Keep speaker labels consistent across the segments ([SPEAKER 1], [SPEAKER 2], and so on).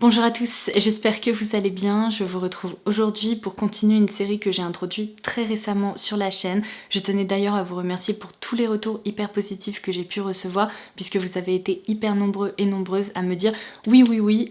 [SPEAKER 1] Bonjour à tous, j'espère que vous allez bien. Je vous retrouve aujourd'hui pour continuer une série que j'ai introduite très récemment sur la chaîne. Je tenais d'ailleurs à vous remercier pour tous les retours hyper positifs que j'ai pu recevoir puisque vous avez été hyper nombreux et nombreuses à me dire oui,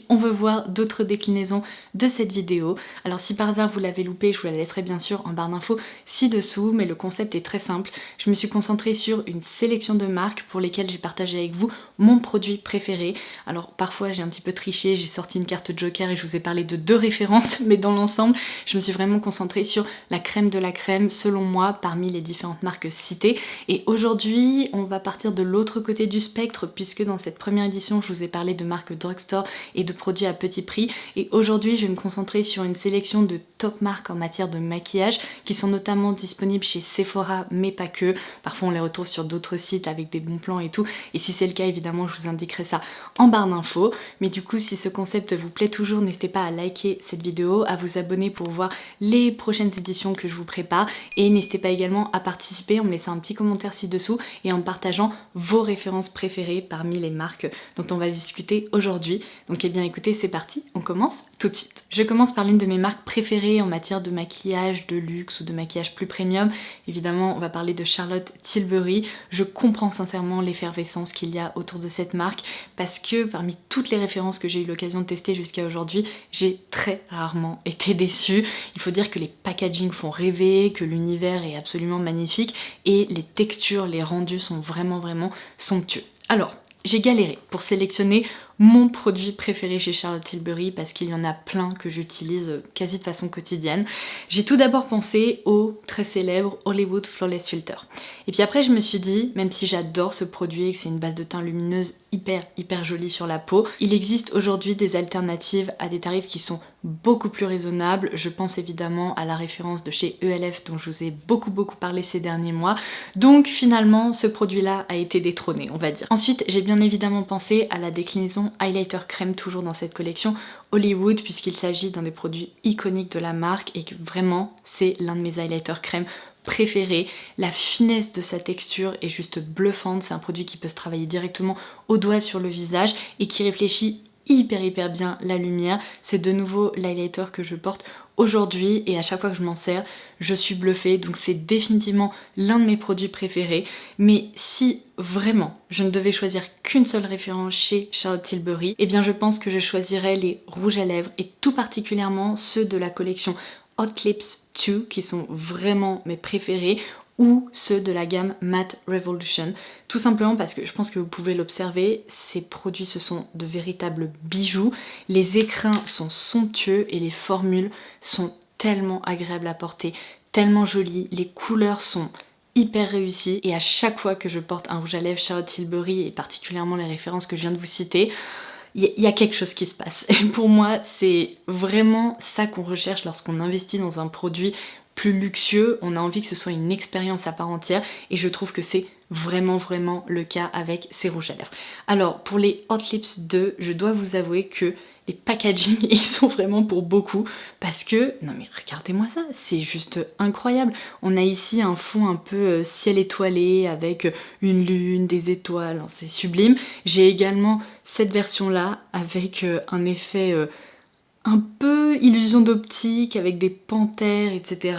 [SPEAKER 1] on veut voir d'autres déclinaisons de cette vidéo. Alors si par hasard vous l'avez loupé, je vous la laisserai bien sûr en barre d'infos ci-dessous, mais le concept est très simple. Je me suis concentrée sur une sélection de marques pour lesquelles j'ai partagé avec vous mon produit préféré. Alors parfois j'ai un petit peu triché, j'ai sorti une carte joker et je vous ai parlé de 2 références, mais dans l'ensemble je me suis vraiment concentrée sur la crème de la crème selon moi parmi les différentes marques citées. Et aujourd'hui on va partir de l'autre côté du spectre puisque dans cette première édition je vous ai parlé de marques drugstore et de produits à petit prix, et aujourd'hui je vais me concentrer sur une sélection de top marques en matière de maquillage qui sont notamment disponibles chez Sephora mais pas que. Parfois on les retrouve sur d'autres sites avec des bons plans et tout, et si c'est le cas évidemment je vous indiquerai ça en barre d'infos. Mais du coup si ce concept vous plaît toujours, n'hésitez pas à liker cette vidéo, à vous abonner pour voir les prochaines éditions que je vous prépare, et n'hésitez pas également à participer en me laissant un petit commentaire ci-dessous et en partageant vos références préférées parmi les marques dont on va discuter aujourd'hui. Donc eh bien écoutez, c'est parti, on commence tout de suite. Je commence par l'une de mes marques préférées en matière de maquillage de luxe ou de maquillage plus premium. Évidemment on va parler de Charlotte Tilbury. Je comprends sincèrement l'effervescence qu'il y a autour de cette marque parce que parmi toutes les références que j'ai eu l'occasion de tester jusqu'à aujourd'hui, j'ai très rarement été déçue. Il faut dire que les packagings font rêver, que l'univers est absolument magnifique et les textures, les rendus sont vraiment somptueux. Alors, j'ai galéré pour sélectionner mon produit préféré chez Charlotte Tilbury parce qu'il y en a plein que j'utilise quasi de façon quotidienne. J'ai tout d'abord pensé au très célèbre Hollywood Flawless Filter. Et puis après je me suis dit, même si j'adore ce produit et que c'est une base de teint lumineuse hyper jolie sur la peau, il existe aujourd'hui des alternatives à des tarifs qui sont beaucoup plus raisonnables. Je pense évidemment à la référence de chez ELF dont je vous ai beaucoup parlé ces derniers mois. Donc finalement ce produit-là a été détrôné, on va dire. Ensuite j'ai bien évidemment pensé à la déclinaison highlighter crème, toujours dans cette collection Hollywood, puisqu'il s'agit d'un des produits iconiques de la marque et que vraiment c'est l'un de mes highlighter crème préférés. La finesse de sa texture est juste bluffante, c'est un produit qui peut se travailler directement au doigt sur le visage et qui réfléchit hyper bien la lumière. C'est de nouveau l'highlighter que je porte aujourd'hui et à chaque fois que je m'en sers, je suis bluffée, donc c'est définitivement l'un de mes produits préférés. Mais si vraiment je ne devais choisir qu'une seule référence chez Charlotte Tilbury, eh bien je pense que je choisirais les rouges à lèvres et tout particulièrement ceux de la collection Hot Lips 2 qui sont vraiment mes préférés, ou ceux de la gamme Matte Revolution, tout simplement parce que je pense que vous pouvez l'observer, ces produits ce sont de véritables bijoux, les écrins sont somptueux et les formules sont tellement agréables à porter, tellement jolies, les couleurs sont hyper réussies, et à chaque fois que je porte un rouge à lèvres Charlotte Tilbury et particulièrement les références que je viens de vous citer, il y a quelque chose qui se passe. Et pour moi, c'est vraiment ça qu'on recherche lorsqu'on investit dans un produit plus luxueux. On a envie que ce soit une expérience à part entière et je trouve que c'est vraiment le cas avec ces rouges à lèvres. Alors pour les Hot Lips 2, je dois vous avouer que les packaging ils sont vraiment pour beaucoup parce que, non mais regardez-moi ça, c'est juste incroyable. On a ici un fond un peu ciel étoilé avec une lune, des étoiles, c'est sublime. J'ai également cette version là avec un effet un peu illusion d'optique avec des panthères, etc.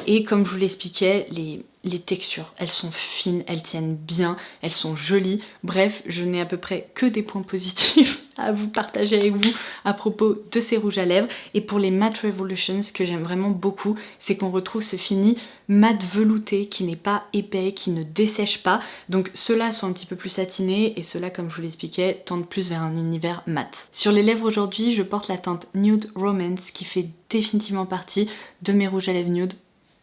[SPEAKER 1] Et comme je vous l'expliquais, les textures, elles sont fines, elles tiennent bien, elles sont jolies. Bref, je n'ai à peu près que des points positifs à vous partager avec vous à propos de ces rouges à lèvres. Et pour les Matte Revolution, ce que j'aime vraiment beaucoup, c'est qu'on retrouve ce fini mat velouté qui n'est pas épais, qui ne dessèche pas. Donc ceux-là sont un petit peu plus satinés et ceux-là, comme je vous l'expliquais, tendent plus vers un univers mat. Sur les lèvres aujourd'hui, je porte la teinte Nude Romance qui fait définitivement partie de mes rouges à lèvres nude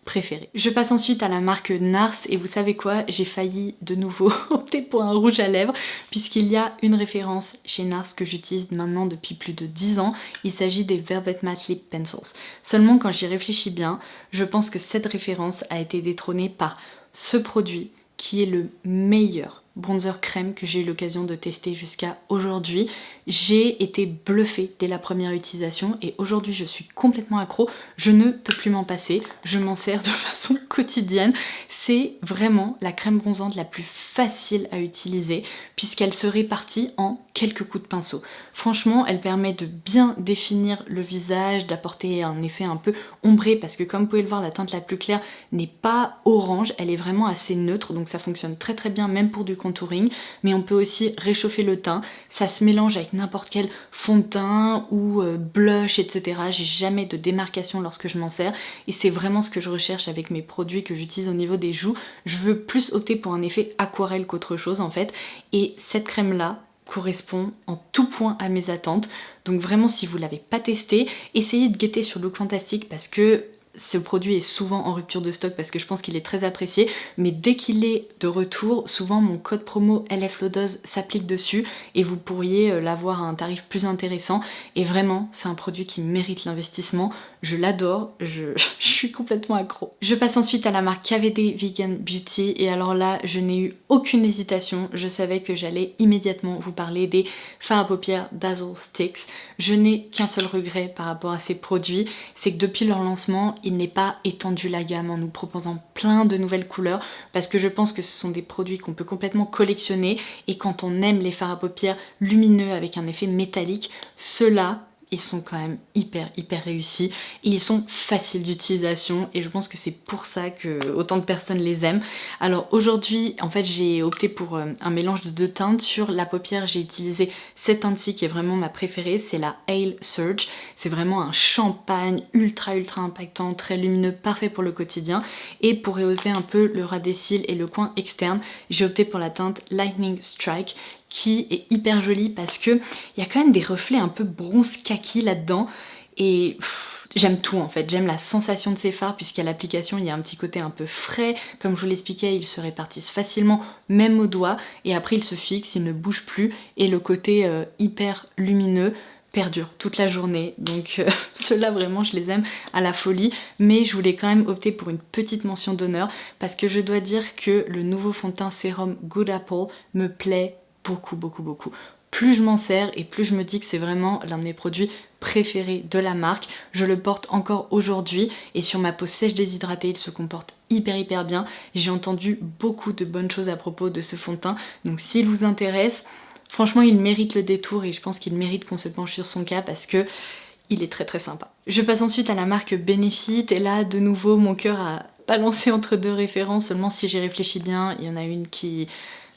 [SPEAKER 1] préférés. Je passe ensuite à la marque NARS et vous savez quoi, j'ai failli de nouveau opter pour un rouge à lèvres puisqu'il y a une référence chez NARS que j'utilise maintenant depuis plus de 10 ans, il s'agit des Velvet Matte Lip Pencils. Seulement quand j'y réfléchis bien, je pense que cette référence a été détrônée par ce produit qui est le meilleur bronzer crème que j'ai eu l'occasion de tester jusqu'à aujourd'hui. J'ai été bluffée dès la première utilisation et aujourd'hui je suis complètement accro, je ne peux plus m'en passer, je m'en sers de façon quotidienne. C'est vraiment la crème bronzante la plus facile à utiliser puisqu'elle se répartit en quelques coups de pinceau. Franchement, elle permet de bien définir le visage, d'apporter un effet un peu ombré parce que comme vous pouvez le voir, la teinte la plus claire n'est pas orange, elle est vraiment assez neutre, donc ça fonctionne très très bien même pour du contouring, mais on peut aussi réchauffer le teint, ça se mélange avec n'importe quel fond de teint ou blush, etc. J'ai jamais de démarcation lorsque je m'en sers et c'est vraiment ce que je recherche avec mes produits que j'utilise au niveau des joues. Je veux plus opter pour un effet aquarelle qu'autre chose en fait, et cette crème là correspond en tout point à mes attentes. Donc vraiment, si vous ne l'avez pas testé, essayez de guetter sur Look Fantastic parce que ce produit est souvent en rupture de stock parce que je pense qu'il est très apprécié, mais dès qu'il est de retour, souvent mon code promo LF Lodose s'applique dessus et vous pourriez l'avoir à un tarif plus intéressant. Et vraiment, c'est un produit qui mérite l'investissement. Je l'adore, je suis complètement accro. Je passe ensuite à la marque KVD Vegan Beauty et alors là, je n'ai eu aucune hésitation. Je savais que j'allais immédiatement vous parler des fards à paupières Dazzle Sticks. Je n'ai qu'un seul regret par rapport à ces produits, c'est que depuis leur lancement, il n'est pas étendu la gamme en nous proposant plein de nouvelles couleurs parce que je pense que ce sont des produits qu'on peut complètement collectionner et quand on aime les fards à paupières lumineux avec un effet métallique, ceux-là, ils sont quand même hyper réussis et ils sont faciles d'utilisation et je pense que c'est pour ça que autant de personnes les aiment. Alors aujourd'hui en fait j'ai opté pour un mélange de deux teintes. Sur la paupière j'ai utilisé cette teinte-ci qui est vraiment ma préférée, c'est la Ale Surge. C'est vraiment un champagne ultra impactant, très lumineux, parfait pour le quotidien. Et pour rehausser un peu le ras des cils et le coin externe, j'ai opté pour la teinte Lightning Strike qui est hyper jolie parce que il y a quand même des reflets un peu bronze kaki là-dedans et j'aime tout en fait, j'aime la sensation de ces fards puisqu'à l'application il y a un petit côté un peu frais, comme je vous l'expliquais, ils se répartissent facilement même au doigt et après ils se fixent, ils ne bougent plus et le côté hyper lumineux perdure toute la journée, donc ceux-là vraiment je les aime à la folie, mais je voulais quand même opter pour une petite mention d'honneur parce que je dois dire que le nouveau fond de teint sérum Good Apple me plaît beaucoup. Plus je m'en sers et plus je me dis que c'est vraiment l'un de mes produits préférés de la marque. Je le porte encore aujourd'hui et sur ma peau sèche déshydratée, il se comporte hyper bien. J'ai entendu beaucoup de bonnes choses à propos de ce fond de teint, donc s'il vous intéresse, franchement il mérite le détour et je pense qu'il mérite qu'on se penche sur son cas parce que il est très sympa. Je passe ensuite à la marque Benefit et là de nouveau mon cœur a balancé entre deux références, seulement si j'y réfléchis bien, il y en a une qui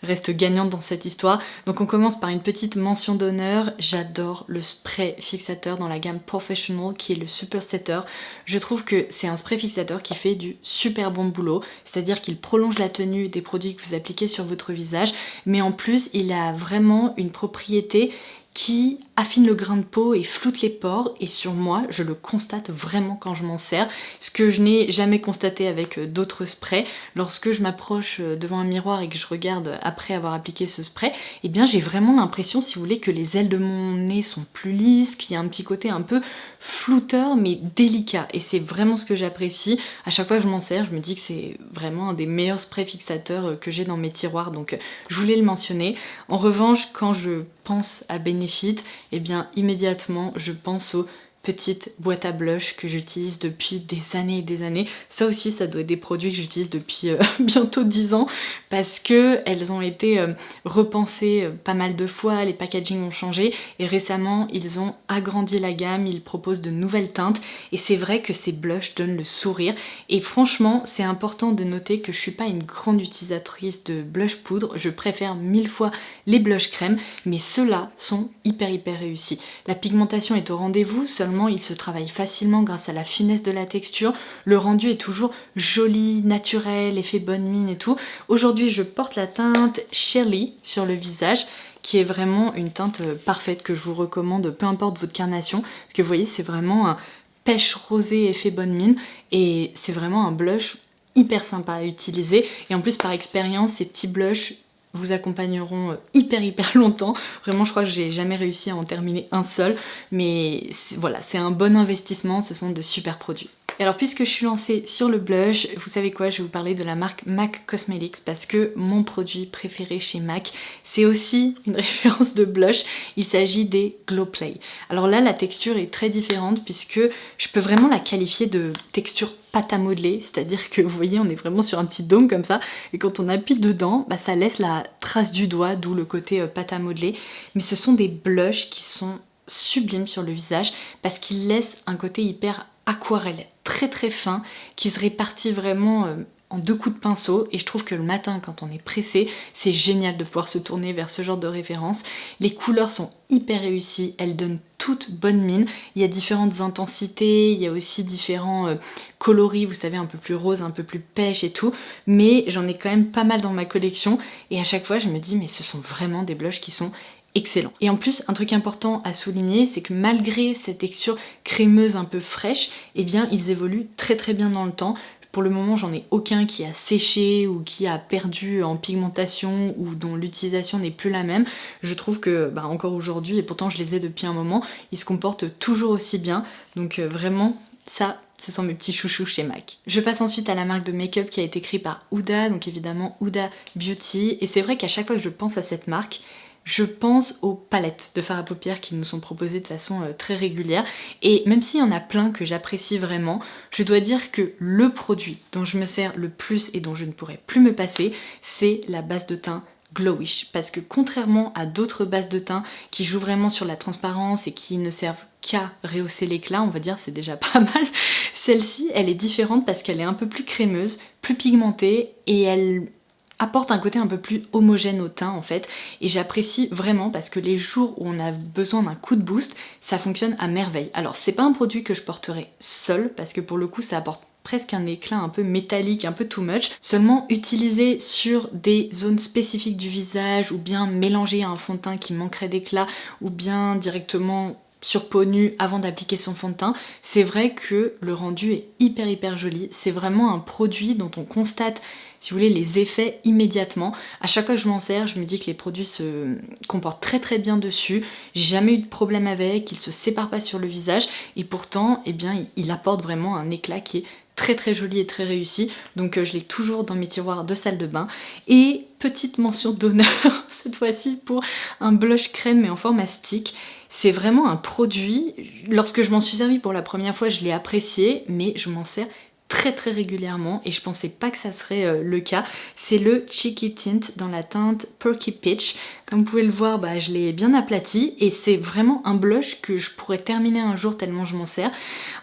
[SPEAKER 1] reste gagnante dans cette histoire. Donc on commence par une petite mention d'honneur. J'adore le spray fixateur dans la gamme Professional qui est le Super Setter. Je trouve que c'est un spray fixateur qui fait du super bon boulot, c'est-à-dire qu'il prolonge la tenue des produits que vous appliquez sur votre visage, mais en plus il a vraiment une propriété qui affine le grain de peau et floute les pores et sur moi je le constate vraiment quand je m'en sers, ce que je n'ai jamais constaté avec d'autres sprays. Lorsque je m'approche devant un miroir et que je regarde après avoir appliqué ce spray, eh bien j'ai vraiment l'impression, si vous voulez, que les ailes de mon nez sont plus lisses, qu'il y a un petit côté un peu flouteur mais délicat et c'est vraiment ce que j'apprécie. À chaque fois que je m'en sers, je me dis que c'est vraiment un des meilleurs sprays fixateurs que j'ai dans mes tiroirs, donc je voulais le mentionner. En revanche, quand je pense à Benefit, eh bien immédiatement je pense aux petites boîtes à blush que j'utilise depuis des années et des années. Ça aussi, ça doit être des produits que j'utilise depuis bientôt 10 ans parce que elles ont été repensées pas mal de fois, les packaging ont changé et récemment ils ont agrandi la gamme, ils proposent de nouvelles teintes et c'est vrai que ces blushs donnent le sourire et franchement c'est important de noter que je suis pas une grande utilisatrice de blush poudre, je préfère 1000 fois les blush crème, mais ceux-là sont hyper réussis. La pigmentation est au rendez-vous, seulement il se travaille facilement grâce à la finesse de la texture, le rendu est toujours joli, naturel, effet bonne mine et tout. Aujourd'hui je porte la teinte Shirley sur le visage qui est vraiment une teinte parfaite que je vous recommande peu importe votre carnation parce que vous voyez c'est vraiment un pêche rosé effet bonne mine et c'est vraiment un blush hyper sympa à utiliser et en plus par expérience ces petits blushs vous accompagneront hyper longtemps. Vraiment, je crois que j'ai jamais réussi à en terminer un seul. Mais voilà, c'est un bon investissement, ce sont de super produits. Et alors puisque je suis lancée sur le blush, vous savez quoi, je vais vous parler de la marque MAC Cosmetics parce que mon produit préféré chez MAC, c'est aussi une référence de blush, il s'agit des Glow Play. Alors là, la texture est très différente puisque je peux vraiment la qualifier de texture pâte à modeler, c'est-à-dire que vous voyez, on est vraiment sur un petit dôme comme ça, et quand on appuie dedans, bah, ça laisse la trace du doigt, d'où le côté pâte à modeler. Mais ce sont des blushs qui sont sublimes sur le visage parce qu'ils laissent un côté hyper aquarelle, très très fin, qui se répartit vraiment en 2 coups de pinceau, et je trouve que le matin quand on est pressé, c'est génial de pouvoir se tourner vers ce genre de référence. Les couleurs sont hyper réussies, elles donnent toute bonne mine, il y a différentes intensités, il y a aussi différents coloris, vous savez, un peu plus rose, un peu plus pêche et tout, mais j'en ai quand même pas mal dans ma collection, et à chaque fois je me dis mais ce sont vraiment des blushs qui sont excellent. Et en plus, un truc important à souligner, c'est que malgré cette texture crémeuse un peu fraîche, eh bien ils évoluent très très bien dans le temps. Pour le moment, j'en ai aucun qui a séché ou qui a perdu en pigmentation ou dont l'utilisation n'est plus la même. Je trouve que, encore aujourd'hui, et pourtant je les ai depuis un moment, ils se comportent toujours aussi bien. Donc vraiment, ça, ce sont mes petits chouchous chez MAC. Je passe ensuite à la marque de make-up qui a été créée par Huda, donc évidemment Huda Beauty. Et c'est vrai qu'à chaque fois que je pense à cette marque, je pense aux palettes de fard à paupières qui nous sont proposées de façon très régulière, et même s'il y en a plein que j'apprécie vraiment, je dois dire que le produit dont je me sers le plus et dont je ne pourrais plus me passer, c'est la base de teint Glowish, parce que contrairement à d'autres bases de teint qui jouent vraiment sur la transparence et qui ne servent qu'à rehausser l'éclat, on va dire, c'est déjà pas mal, celle-ci elle est différente parce qu'elle est un peu plus crémeuse, plus pigmentée, et elle apporte un côté un peu plus homogène au teint en fait, et j'apprécie vraiment parce que les jours où on a besoin d'un coup de boost, ça fonctionne à merveille. Alors c'est pas un produit que je porterai seul parce que pour le coup ça apporte presque un éclat un peu métallique, un peu too much, seulement utilisé sur des zones spécifiques du visage, ou bien mélangé à un fond de teint qui manquerait d'éclat, ou bien directement sur peau nue avant d'appliquer son fond de teint, c'est vrai que le rendu est hyper joli. C'est vraiment un produit dont on constate, si vous voulez, les effets immédiatement. À chaque fois que je m'en sers, je me dis que les produits se comportent très bien dessus. J'ai jamais eu de problème avec, ils se séparent pas sur le visage, et pourtant, eh bien, il apporte vraiment un éclat qui est très joli et très réussi. Donc je l'ai toujours dans mes tiroirs de salle de bain. Et petite mention d'honneur cette fois-ci pour un blush crème mais en format stick. C'est vraiment un produit, lorsque je m'en suis servi pour la première fois, je l'ai apprécié, mais je m'en sers très régulièrement et je pensais pas que ça serait le cas. C'est le Cheeky Tint dans la teinte Perky Peach. Comme vous pouvez le voir, je l'ai bien aplati, et c'est vraiment un blush que je pourrais terminer un jour tellement je m'en sers.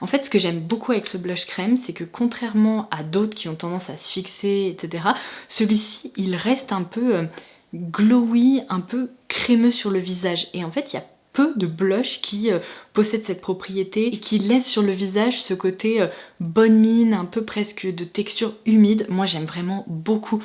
[SPEAKER 1] En fait, ce que j'aime beaucoup avec ce blush crème, c'est que contrairement à d'autres qui ont tendance à se fixer, etc., celui-ci, il reste un peu glowy, un peu crémeux sur le visage. Et en fait, il y a peu de blush qui possèdent cette propriété et qui laissent sur le visage ce côté bonne mine, un peu presque de texture humide. Moi j'aime vraiment beaucoup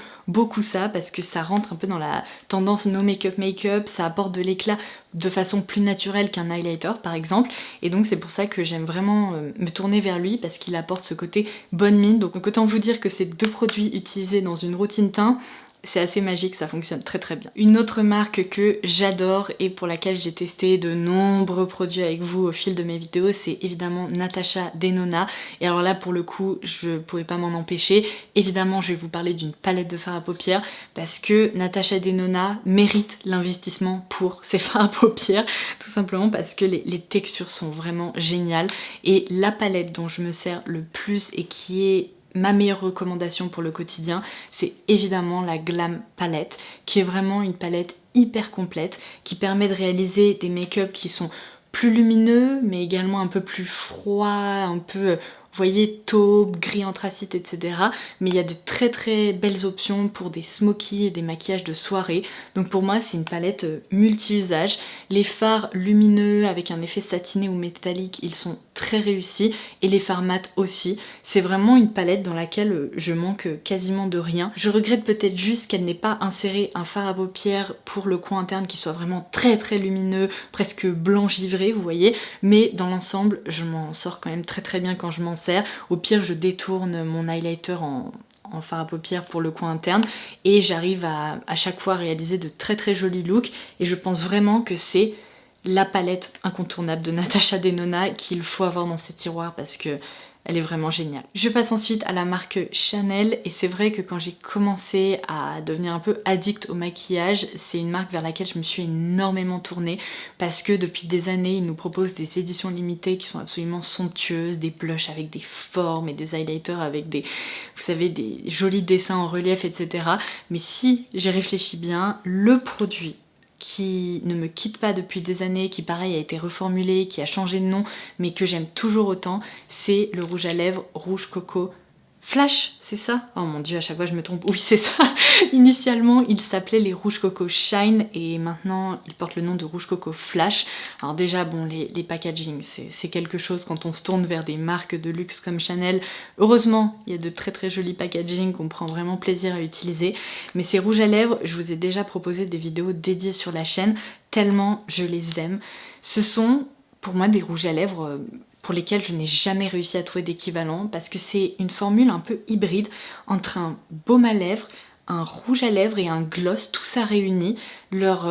[SPEAKER 1] ça parce que ça rentre un peu dans la tendance no make-up, ça apporte de l'éclat de façon plus naturelle qu'un highlighter par exemple, et donc c'est pour ça que j'aime vraiment me tourner vers lui parce qu'il apporte ce côté bonne mine. Donc autant vous dire que ces 2 produits utilisés dans une routine teint, c'est assez magique, ça fonctionne très bien. Une autre marque que j'adore et pour laquelle j'ai testé de nombreux produits avec vous au fil de mes vidéos, c'est évidemment Natasha Denona. Et alors là pour le coup, je pouvais pas m'en empêcher. Évidemment, je vais vous parler d'une palette de fard à paupières parce que Natasha Denona mérite l'investissement pour ses fards à paupières, tout simplement parce que les textures sont vraiment géniales. Et la palette dont je me sers le plus et qui est ma meilleure recommandation pour le quotidien, c'est évidemment la Glam Palette, qui est vraiment une palette hyper complète, qui permet de réaliser des make-up qui sont plus lumineux, mais également un peu plus froids, un peu, vous voyez, taupe, gris anthracite, etc. Mais il y a de très belles options pour des smokies et des maquillages de soirée. Donc pour moi, c'est une palette multi-usage. Les fards lumineux avec un effet satiné ou métallique, ils sont très réussis, et les fards mat aussi. C'est vraiment une palette dans laquelle je manque quasiment de rien. Je regrette peut-être juste qu'elle n'ait pas inséré un fard à paupières pour le coin interne qui soit vraiment très lumineux, presque blanc givré, vous voyez. Mais dans l'ensemble, je m'en sors quand même très bien quand je m'en sers. Au pire, je détourne mon highlighter en fard à paupières pour le coin interne et j'arrive à chaque fois à réaliser de très jolis looks, et je pense vraiment que c'est la palette incontournable de Natasha Denona qu'il faut avoir dans ses tiroirs parce que elle est vraiment géniale. Je passe ensuite à la marque Chanel et c'est vrai que quand j'ai commencé à devenir un peu addict au maquillage, c'est une marque vers laquelle je me suis énormément tournée parce que depuis des années, ils nous proposent des éditions limitées qui sont absolument somptueuses, des blushs avec des formes et des highlighters avec des, vous savez, des jolis dessins en relief, etc. Mais si j'ai réfléchi bien, le produit qui ne me quitte pas depuis des années, qui pareil a été reformulé, qui a changé de nom, mais que j'aime toujours autant, c'est le rouge à lèvres Rouge Coco Flash, c'est ça? Oh mon dieu, à chaque fois je me trompe. Oui, c'est ça. Initialement, il s'appelait les Rouge Coco Shine et maintenant il porte le nom de Rouge Coco Flash. Alors déjà, bon, les packaging, c'est quelque chose quand on se tourne vers des marques de luxe comme Chanel. Heureusement, il y a de très très jolis packaging qu'on prend vraiment plaisir à utiliser. Mais ces rouges à lèvres, je vous ai déjà proposé des vidéos dédiées sur la chaîne, tellement je les aime. Ce sont pour moi des rouges à lèvres pour lesquels je n'ai jamais réussi à trouver d'équivalent parce que c'est une formule un peu hybride entre un baume à lèvres, un rouge à lèvres et un gloss, tout ça réuni. Leur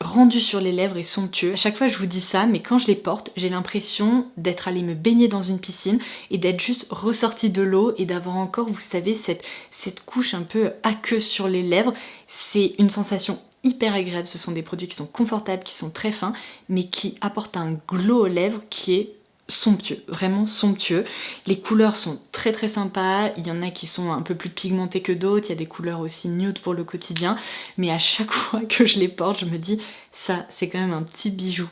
[SPEAKER 1] rendu sur les lèvres est somptueux. À chaque fois je vous dis ça, mais quand je les porte, j'ai l'impression d'être allée me baigner dans une piscine et d'être juste ressortie de l'eau et d'avoir encore, vous savez, cette couche un peu aqueuse sur les lèvres. C'est une sensation hyper agréable. Ce sont des produits qui sont confortables, qui sont très fins, mais qui apportent un glow aux lèvres qui est somptueux, vraiment somptueux. Les couleurs sont très très sympas, il y en a qui sont un peu plus pigmentées que d'autres, il y a des couleurs aussi nude pour le quotidien, mais à chaque fois que je les porte, je me dis ça c'est quand même un petit bijou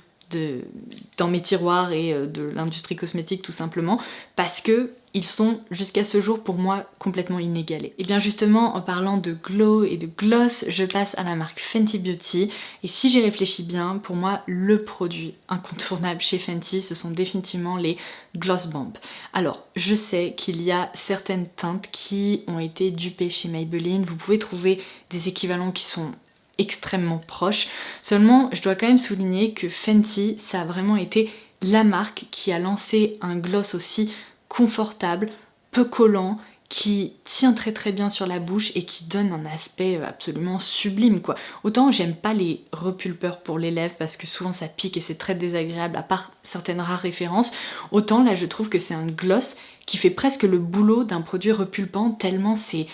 [SPEAKER 1] dans mes tiroirs et de l'industrie cosmétique tout simplement, parce que ils sont jusqu'à ce jour pour moi complètement inégalés. Et bien justement, en parlant de glow et de gloss, je passe à la marque Fenty Beauty et si j'y réfléchis bien, pour moi le produit incontournable chez Fenty, ce sont définitivement les Gloss Bomb. Alors je sais qu'il y a certaines teintes qui ont été dupées chez Maybelline, vous pouvez trouver des équivalents qui sont extrêmement proches. Seulement, je dois quand même souligner que Fenty, ça a vraiment été la marque qui a lancé un gloss aussi confortable, peu collant, qui tient très très bien sur la bouche et qui donne un aspect absolument sublime quoi. Autant j'aime pas les repulpeurs pour les lèvres parce que souvent ça pique et c'est très désagréable à part certaines rares références, autant là je trouve que c'est un gloss qui fait presque le boulot d'un produit repulpant tellement c'est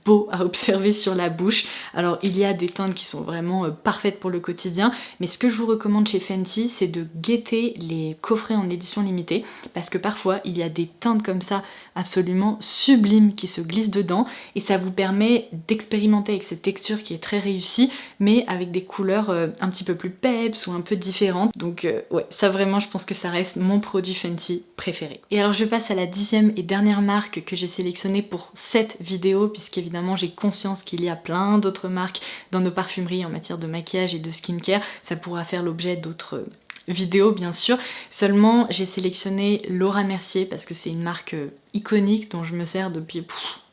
[SPEAKER 1] beau à observer sur la bouche. Alors il y a des teintes qui sont vraiment parfaites pour le quotidien, mais ce que je vous recommande chez Fenty, c'est de guetter les coffrets en édition limitée, parce que parfois il y a des teintes comme ça absolument sublimes qui se glissent dedans, et ça vous permet d'expérimenter avec cette texture qui est très réussie, mais avec des couleurs un petit peu plus peps ou un peu différentes. Donc ouais, ça vraiment je pense que ça reste mon produit Fenty préféré. Et alors je passe à la 10e et dernière marque que j'ai sélectionnée pour cette vidéo, puisqu'évidemment j'ai conscience qu'il y a plein d'autres marques dans nos parfumeries en matière de maquillage et de skincare, ça pourra faire l'objet d'autres vidéos bien sûr. Seulement j'ai sélectionné Laura Mercier parce que c'est une marque iconique dont je me sers depuis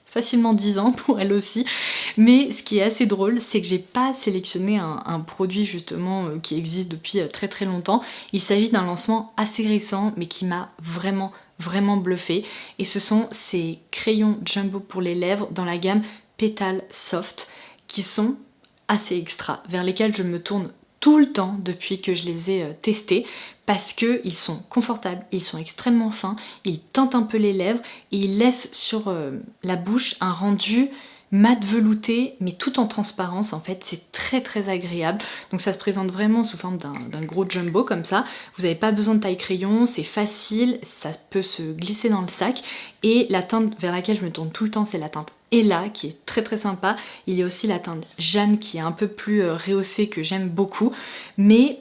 [SPEAKER 1] facilement 10 ans pour elle aussi, mais ce qui est assez drôle c'est que j'ai pas sélectionné un produit justement qui existe depuis très très longtemps. Il s'agit d'un lancement assez récent mais qui m'a vraiment bluffé, et ce sont ces crayons jumbo pour les lèvres dans la gamme Petal Soft qui sont assez extra, vers lesquels je me tourne tout le temps depuis que je les ai testés, parce qu'ils sont confortables, ils sont extrêmement fins, ils teintent un peu les lèvres et ils laissent sur la bouche un rendu mat velouté mais tout en transparence. En fait c'est très très agréable, donc ça se présente vraiment sous forme d'un gros jumbo comme ça. Vous n'avez pas besoin de taille crayon, c'est facile, ça peut se glisser dans le sac, et la teinte vers laquelle je me tourne tout le temps c'est la teinte Ella qui est très très sympa. Il y a aussi la teinte Jeanne qui est un peu plus rehaussée que j'aime beaucoup, mais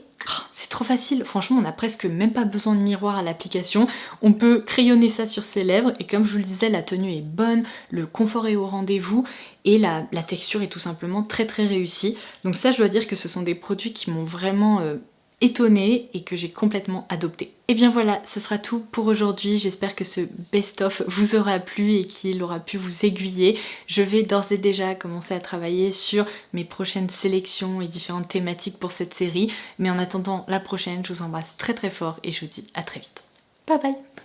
[SPEAKER 1] c'est trop facile, franchement on n'a presque même pas besoin de miroir à l'application, on peut crayonner ça sur ses lèvres et comme je vous le disais la tenue est bonne, le confort est au rendez-vous et la texture est tout simplement très très réussie. Donc ça je dois dire que ce sont des produits qui m'ont vraiment étonnée et que j'ai complètement adopté. Et bien voilà, ce sera tout pour aujourd'hui. J'espère que ce best-of vous aura plu et qu'il aura pu vous aiguiller. Je vais d'ores et déjà commencer à travailler sur mes prochaines sélections et différentes thématiques pour cette série. Mais en attendant la prochaine, je vous embrasse très très fort et je vous dis à très vite. Bye bye!